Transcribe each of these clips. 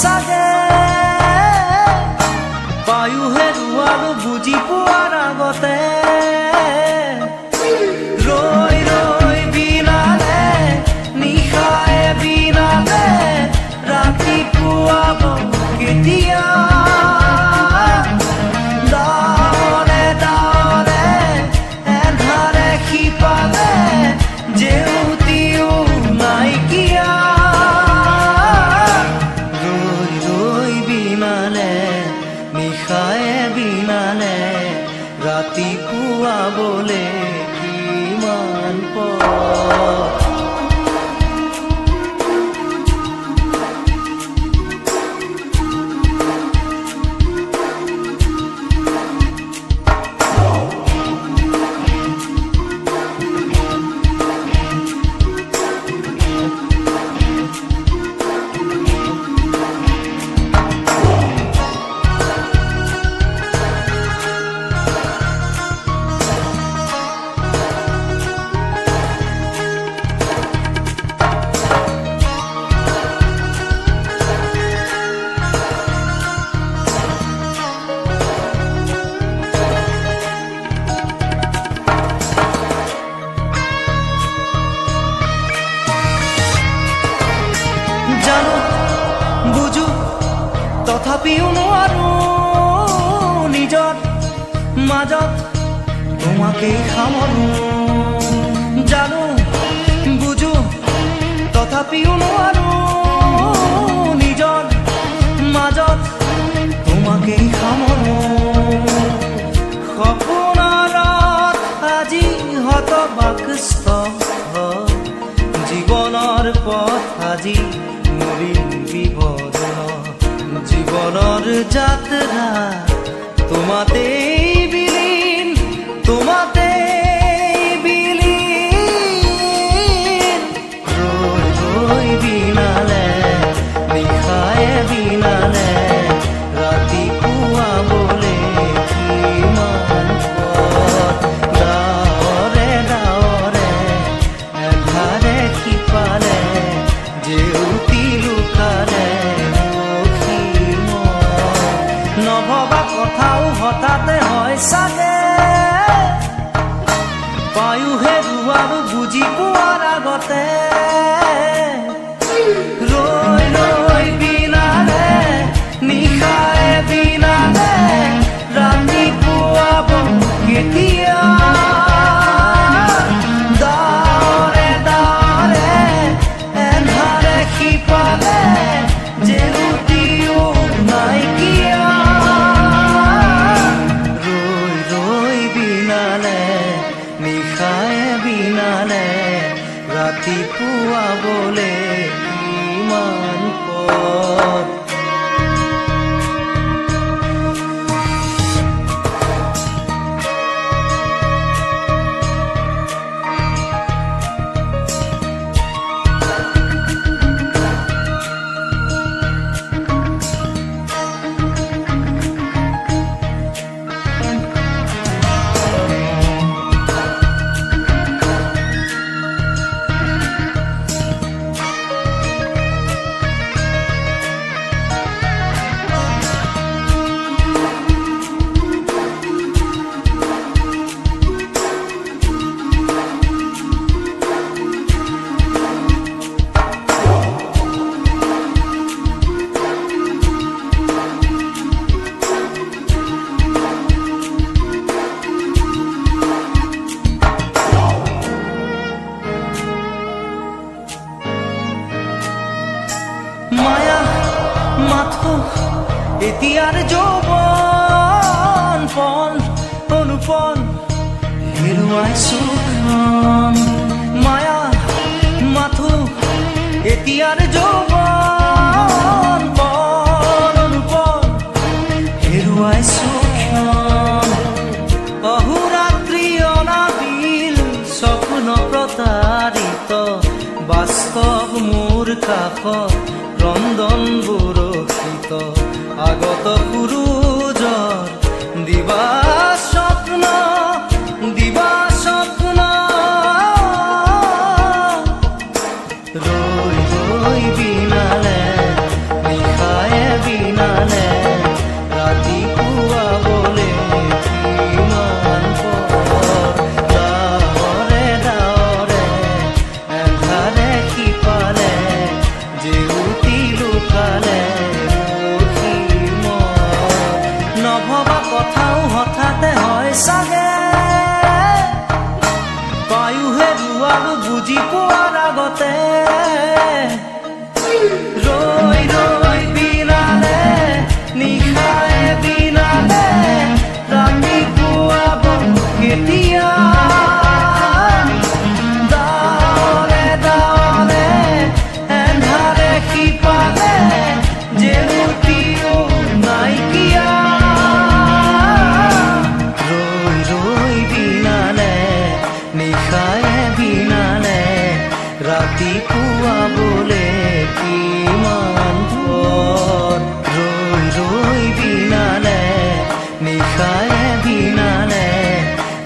চাগে পায়ো হেৰুৱালো বুজি পোৱাৰ আগতে ৰৈ ৰৈ বিনালে নিশায়ে বিনালে ৰাতিপুৱাব কেতিয়া ডাৱৰে ডাৱৰে এন্ধাৰে সিপালে জেউতিও নাইকিয়া ৰৈ ৰৈ বিনালে নিশায়ে বিনালে ৰাতিপুৱাবলে কিমান পথ জানো বুঝো তথাপিও নোৱাৰো নিজৰ মাজত তোমাকেই সামৰো জানো বুঝো তথাপিও নোৱাৰো নিজৰ মাজত তোমাকেই সামৰো সপোনত আজি হতবাকস্থ জীৱনৰ পথ আজি জীবনৰ যাত্ৰা তোমাতে বিলীন তোমাতে বিলীন ৰৈ ৰৈ বিনালে নিশায়ে বিনালে ৰাতিপুৱাবলে কিমান পথ ডাৱৰে ডাৱৰে এন্ধাৰে সিপালে জেউতি লুকালে নভবা কথাও হঠাতে হয় চাগে পায়ো হেৰুৱালো বুজি পোৱাৰ আগতে ৰৈ ৰৈ বিনালে নিশায়ে বিনালে ৰাতিপুৱাব কেতিয়া ডাৱৰে ডাৱৰে এন্ধাৰে সিপালে জেউতিও নাইকিয়া নিশায়ে বিনালে ৰাতিপুৱাবলে কিমান পথ মায়া মাথো এতিয়াৰ যৌৱন পণ অনুপণ হেৰুৱাইছো মায়া মাথো এতিয়াৰ যৌৱন পণ অনুপণ হেৰুৱাইছো অহোৰাত্ৰি অনাবিল স্বপ্ন প্ৰতাৰিত বাস্তৱ মোৰ কাষত ক্ৰন্দন বৰষিত আগত সূৰুজৰ দিবা স্বপ্ন ৰৈ ৰৈ বিনালে নিশায়ে বুজি পোৱাৰ আগতে ৰৈ ৰৈ বিনালে নিশায়ে বিনালে ৰাতি পুৱাব কেতিয়া দাৱলে দাৱলে এন্ধাৰে সিপালে জেউতিও নাইকিয়া ৰৈ ৰৈ বিনালে নিশায়ে বিনালে ৰাতি পুৱাবলে কিমান পৰ ৰৈ ৰৈ বিনালে নিশায়ে বিনালে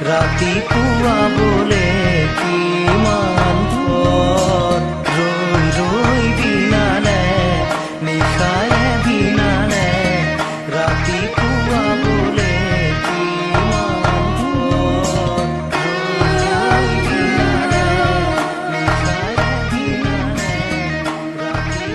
ৰাতি পুৱাবলে কিমান পৰ ৰৈ ৰৈ বিনালে নিশায়ে বিনালে ৰাতি পুৱাবলে কিমান পৰ ৰৈ বিনালে নিশায়ে বিনালে ৰাতি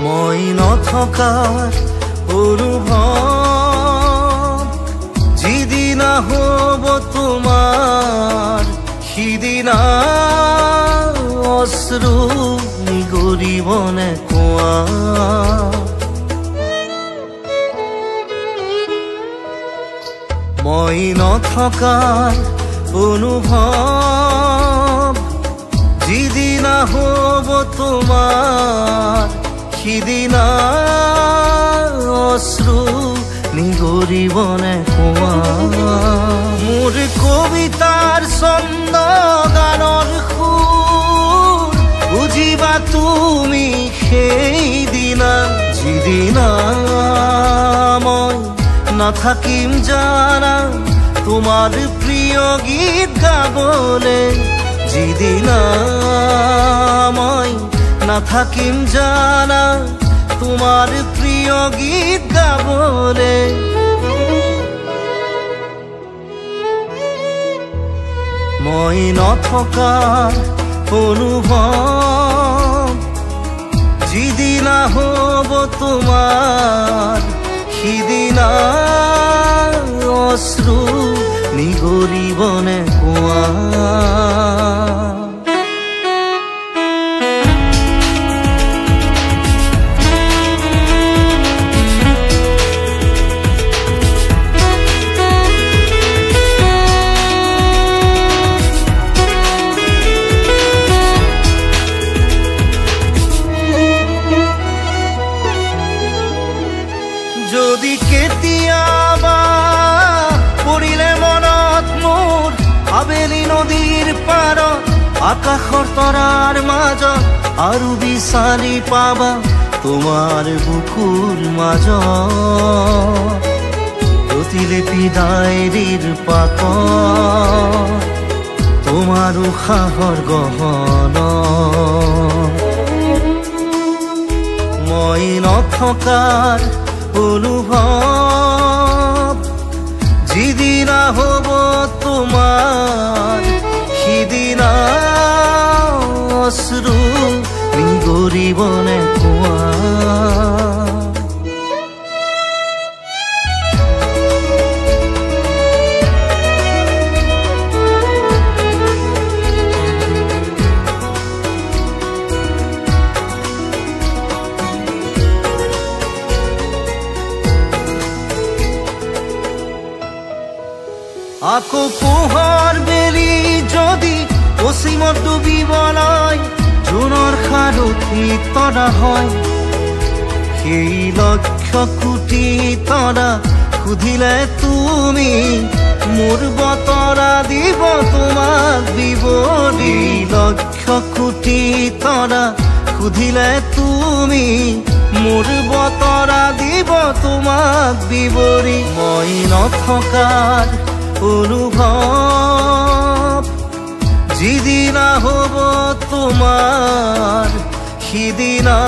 মই নথকাৰ অনুভৱ যিদিনা হ'ব তোমাৰ সিদিনা অশ্ৰু নিগৰিবনে কোৱা মই নথকাৰ অনুভৱ যিদিনা হ'ব তোমাৰ সিদিনা অশ্ৰু নিগৰিবনে কোৱা মোৰ কবিতাৰ ছন্দ গানৰ সুৰ বুজিবা তুমি সেইদিনা যিদিনা মই নাথাকিম জানা তোমাৰ প্ৰিয় গীত গাবলে যিদিনা মই নাথাকিম জানা তোমাৰ প্ৰিয় গীত গাবলে মই নথকাৰ অনুভৱ যিদিনা হ'ব তোমাৰ সিদিনা অশ্ৰু নিগৰিবনে কোৱা যদি কেতিয়াবা পৰিলে মনত মোৰ আবেলি নদীৰ পাৰত আকাশৰ তৰাৰ মাজত আৰু বিচাৰি পাবা তোমাৰ বুকুৰ মাজত প্ৰতিলিপি ডায়েৰীৰ পাতত তোমাৰ উশাহৰ গহনা মই নথকাৰ অনুভৱ যিদিনা হ'ব তোমাৰ সিদিনা অশ্ৰু নিগৰিবনে কোৱা আকৌ পোহৰ বেলি যদি অসীমত ডুবিবলৈ জোনৰ সাৰথি তৰা হয় সেই লক্ষ কোটি তৰা সুধিলে তুমি মোৰ বতৰা দিব তোমাক বিৱৰি লক্ষ কোটি তৰা সুধিলে তুমি মোৰ বতৰা দিব তোমাক বিৱৰি মই নথকাৰ অনুভৱ যিদিনা হ'ব তোমাৰ সিদিনা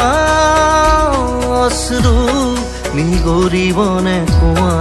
অশ্ৰু নিগৰিবনে কোৱা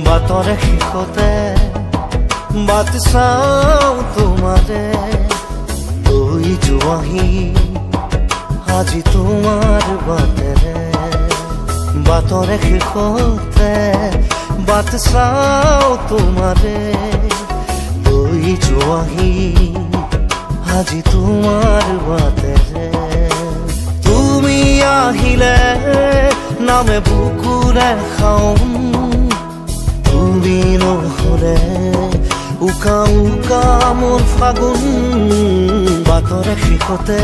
বাটৰে শেষতে বাট চাওঁ তোমাৰে লৈ যোৱাহি আজি তোমাৰ বাটেৰে বাটৰে শেষতে বাট চাওঁ তোমাৰে লৈ যোৱাহি আজি তোমাৰ বাটেৰে তুমি আহিলে নামে বুকুৰে খাওঁ তুমি নহলে উকা উকা মোৰ ফাগুন বাটৰে শেষতে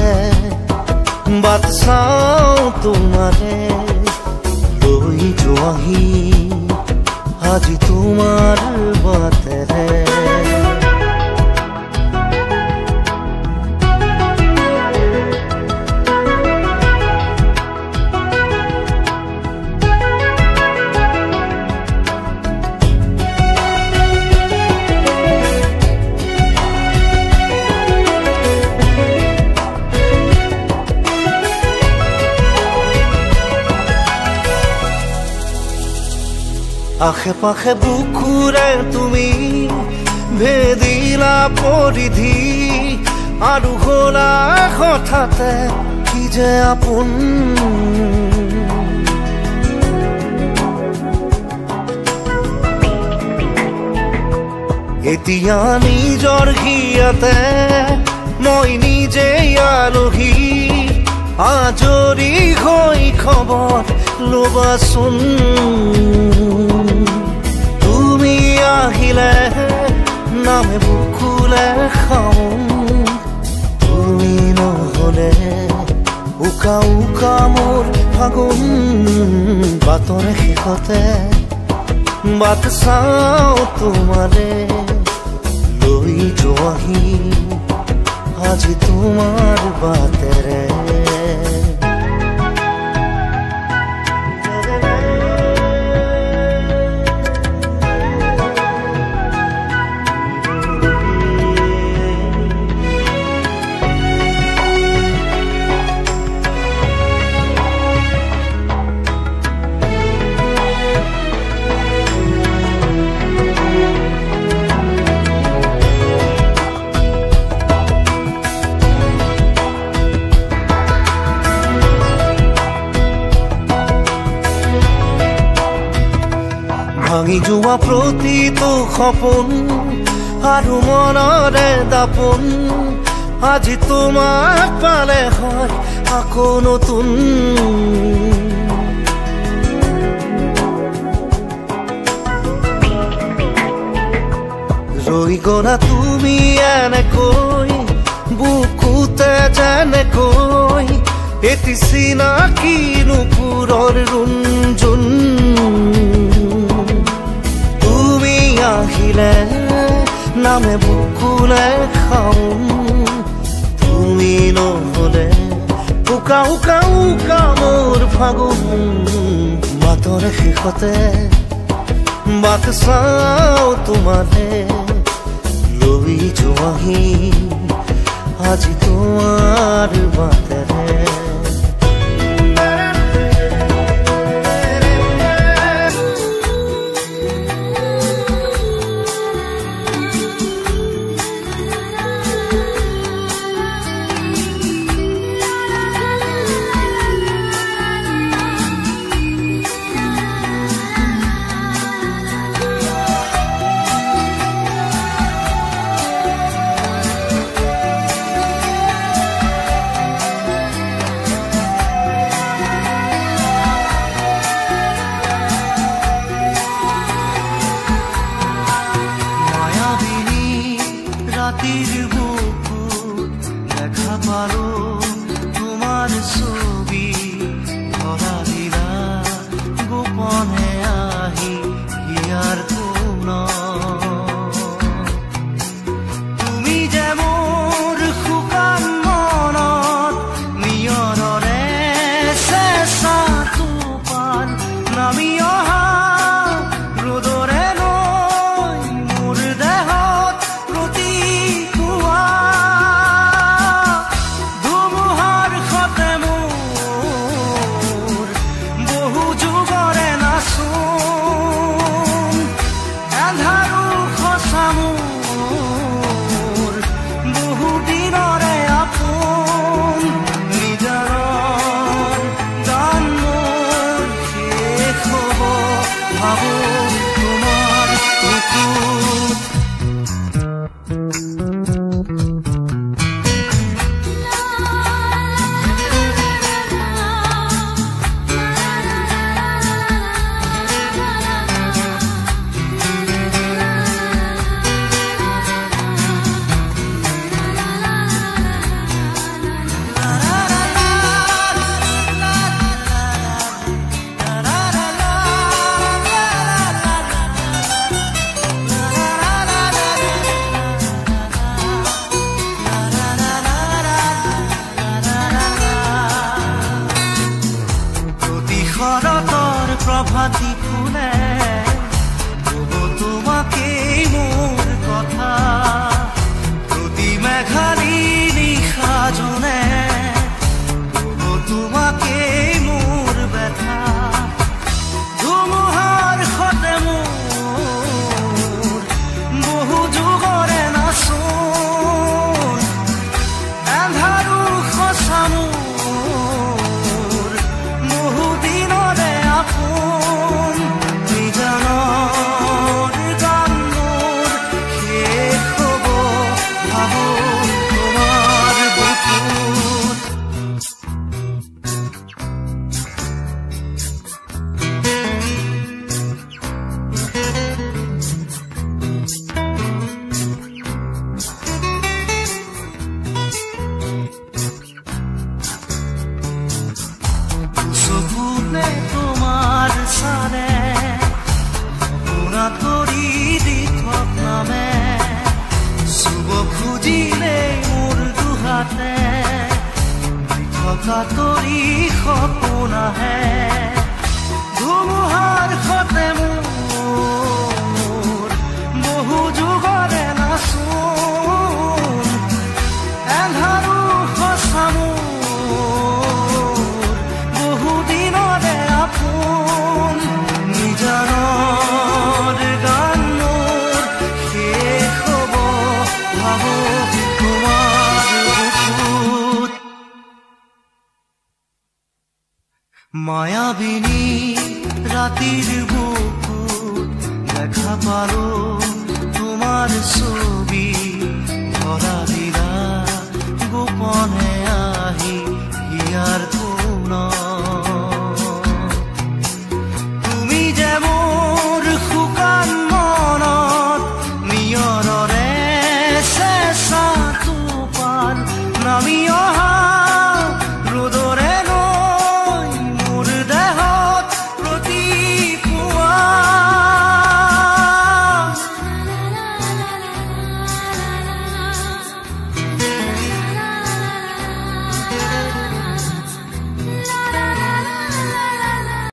বাট চাওঁ তোমাৰে লৈ যোৱাহি আজি তোমাৰ বাটেৰে আশে পাশে বুকুৰে তুমি ভেদিলা পৰিধি আৰু হলা হঠাতে কি যে আপোন এতিয়া নিজৰ হিয়াতে মই নিজে আলহী আজৰি হৈ খবৰ ল'বাচোন তুমি আহিলে নামে বুকুলে খাওঁ তুমি নহলে উকা উকা মোৰ ফাগুন বাটৰে শেষতে বাট চাওঁ তোমাৰে লৈ যোৱাহি আজি তোমাৰ বাটেৰে ভাঙি যোৱা প্ৰতিটো সপোন আৰু মনৰে দাপোন আজি তোমাক পালে হয় আকৌ নতুন ৰৈ গলা তুমি এনেকৈ বুকুতে যেনেকৈ এটি চিনাকি নুপুৰৰ ৰুণজুন আহিলে নামে বুকুলে খাওঁ তুমি নহলে উকা উকা উকা মোৰ ফাগুন বাটৰে শেষতে বাট চাওঁ তোমাৰে লৈ যোৱাহি আজি তোমাৰ বাটেৰে রাতির বুকুত দেখা পালো তোমার ছবি ধরা দিলা গোপনে আহি হিয়ার কোন তুমি যে মোর শুকান মনত নিয়ৰৰে চেঁচা টোপাল নামি অহা ৰ'দৰে নৈ মোৰ দেহত প্ৰতিপুৱা ধুমুহাৰ সতে মোৰ বহু যুগৰে নাচোন এন্ধাৰো সঁচা মোৰ বহু দিনৰে আপোন নিজাৰৰ গান মোৰ শেষ হ'ব ভাবো তোমাৰ বুকুত শৰতৰ প্ৰভাতী ফুলে ক'ব তোমাকেই মোৰ কথা প্ৰতি মেঘালী নিশা জোনে ক'ব তোমাকেই মোৰ ব্যথা ধুমুহাৰ সতে মোৰ বহু যুগৰে নাচোন এন্ধাৰো সঁচা মোৰ বহু দিনৰে আপোন নিজানৰ গান মোৰ শেষ হ'ব ভাবো তোমাৰ বুকুত চকুতে তোমাৰ চালে সপোনা কৰি দি থক নামে চুব খুজিলে মোৰ দুহাতে থকা তৰি সপোন আহে ধুমুহাৰ সতে মোৰ বহু যুগৰে নাচোন এন্ধাৰো সঁচা মোৰ বহু দিনৰে আপোন নিজানৰ গান মোৰ শেষ হ'ব ভাবো তোমাৰ বুকুত মায়াবিনী ৰাতিৰ বুকুত দেখা পালো